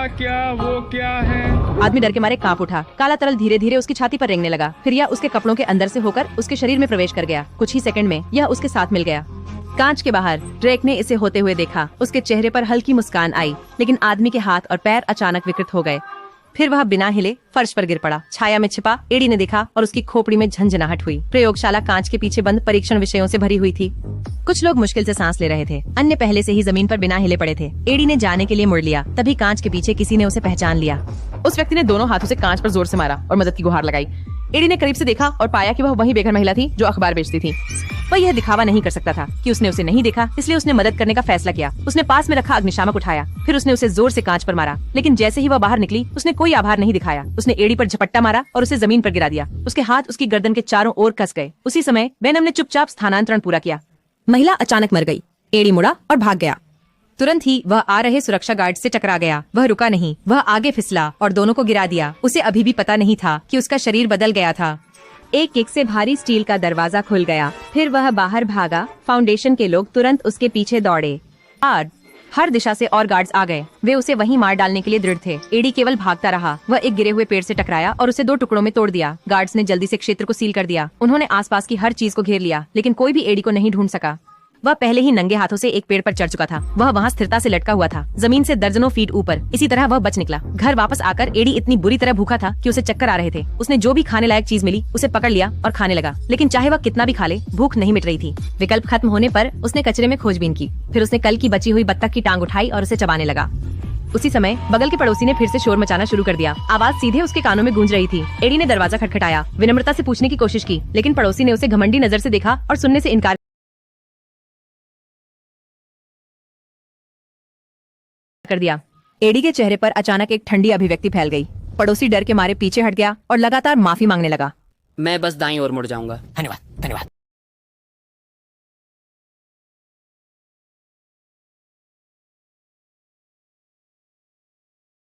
क्या वो क्या है? आदमी डर के मारे कांप उठा। काला तरल धीरे धीरे उसकी छाती पर रेंगने लगा। फिर यह उसके कपड़ों के अंदर से होकर उसके शरीर में प्रवेश कर गया। कुछ ही सेकंड में यह उसके साथ मिल गया। कांच के बाहर ड्रेक ने इसे होते हुए देखा। उसके चेहरे पर हल्की मुस्कान आई, लेकिन आदमी के हाथ और पैर अचानक विकृत हो गए। फिर वह बिना हिले फर्श पर गिर पड़ा। छाया में छिपा एडी ने देखा और उसकी खोपड़ी में झंझनाहट हुई। प्रयोगशाला कांच के पीछे बंद परीक्षण विषयों से भरी हुई थी। कुछ लोग मुश्किल से सांस ले रहे थे, अन्य पहले से ही जमीन पर बिना हिले पड़े थे। एडी ने जाने के लिए मुड़ लिया, तभी कांच के पीछे किसी ने उसे पहचान लिया। उस व्यक्ति ने दोनों हाथों से कांच पर जोर से मारा और मदद की गुहार लगाई। एडी ने करीब से देखा और पाया कि वह वही बेघर महिला थी जो अखबार बेचती थी। वह यह दिखावा नहीं कर सकता था कि उसने उसे नहीं देखा, इसलिए उसने मदद करने का फैसला किया। उसने पास में रखा अग्निशामक उठाया, फिर उसने उसे जोर से कांच पर मारा, लेकिन जैसे ही वह बाहर निकली उसने कोई आभार नहीं दिखाया। उसने एडी पर झपट्टा मारा और उसे जमीन पर गिरा दिया। उसके हाथ उसकी गर्दन के चारों ओर कस गए। उसी समय बेनम ने चुपचाप स्थानांतरण पूरा किया। महिला अचानक मर गई। एडी मुड़ा और भाग गया। तुरंत ही वह आ रहे सुरक्षा गार्ड से टकरा गया। वह रुका नहीं, वह आगे फिसला और दोनों को गिरा दिया। उसे अभी भी पता नहीं था कि उसका शरीर बदल गया था। एक किक से भारी स्टील का दरवाजा खुल गया। फिर वह बाहर भागा। फाउंडेशन के लोग तुरंत उसके पीछे दौड़े। हर दिशा से और गार्ड्स आ गए। वे उसे वहीं मार डालने के लिए दृढ़ थे। एडी केवल भागता रहा। वह एक गिरे हुए पेड़ से टकराया और उसे 2 टुकड़ों में तोड़ दिया। गार्ड्स ने जल्दी से क्षेत्र को सील कर दिया। उन्होंने आसपास की हर चीज को घेर लिया, लेकिन कोई भी एडी को नहीं ढूंढ सका। वह पहले ही नंगे हाथों से एक पेड़ पर चढ़ चुका था। वह वहाँ स्थिरता से लटका हुआ था, जमीन से दर्जनों फीट ऊपर। इसी तरह वह बच निकला। घर वापस आकर एडी इतनी बुरी तरह भूखा था कि उसे चक्कर आ रहे थे। उसने जो भी खाने लायक चीज मिली उसे पकड़ लिया और खाने लगा, लेकिन चाहे वह कितना भी खा ले, भूख नहीं मिट रही थी। विकल्प खत्म होने पर उसने कचरे में खोजबीन की। फिर उसने कल की बची हुई बत्तख की टांग उठाई और उसे चबाने लगा। उसी समय बगल के पड़ोसी ने फिर से शोर मचाना शुरू कर दिया। आवाज सीधे उसके कानों में गूंज रही थी। एडी ने दरवाजा खटखटाया, विनम्रता से पूछने की कोशिश की, लेकिन पड़ोसी ने उसे घमंडी नजर से देखा और सुनने से इनकार कर दिया। एडी के चेहरे पर अचानक एक ठंडी अभिव्यक्ति फैल गई। पड़ोसी डर के मारे पीछे हट गया और लगातार माफी मांगने लगा। मैं बस दाईं ओर मुड़ जाऊंगा। धन्यवाद धन्यवाद।